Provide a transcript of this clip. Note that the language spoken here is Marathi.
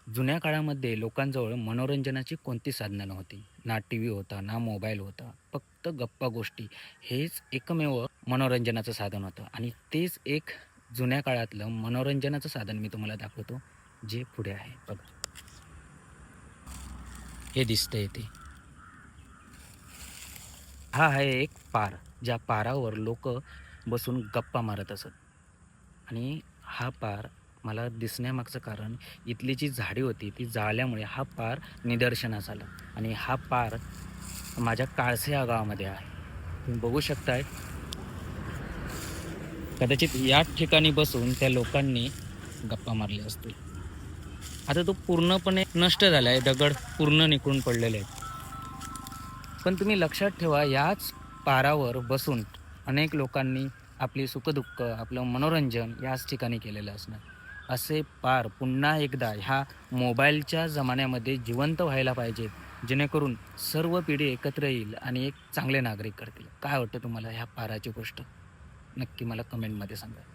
जुन्या काळामध्ये लोकांजवळ मनोरंजनाची कोणती साधनं नव्हती. ना टीव्ही होता, ना मोबाईल होता. फक्त गप्पा-गोष्टी हेच एकमेव मनोरंजनाचं साधन होतं आणि तेच एक जुन्या काळातलं मनोरंजनाचं साधन मी तुम्हाला दाखवतो, जे पुढे आहे बघा. हे दिसतंय ते. हा आहे एक पार. ज्या पारावर लोकं बसून गप्पा मारत असत आणि हा पार मला दिसण्यामागचं कारण इथली जी झाडी होती ती जाळल्यामुळे हा पार निदर्शनास आला आणि हा पार माझ्या काळसे या गावामध्ये आहे. तुम्ही बघू शकताय कदाचित याच ठिकाणी बसून त्या लोकांनी गप्पा मारल्या असतील. आता तो पूर्णपणे नष्ट झालाय. दगड पूर्ण निखळून पडलेले आहेत. पण तुम्ही लक्षात ठेवा याच पारावर बसून अनेक लोकांनी आपली सुखदुःख, आपलं मनोरंजन याच ठिकाणी केलेलं असणार. असे पार पुन्हा एकदा ह्या मोबाईलच्या जमान्यामध्ये जिवंत व्हायला पाहिजेत, जेणेकरून सर्व पिढी एकत्र येईल आणि एक चांगले नागरिक करतील. काय वाटतं तुम्हाला ह्या पाराची गोष्ट? नक्की मला कमेंटमध्ये सांगा.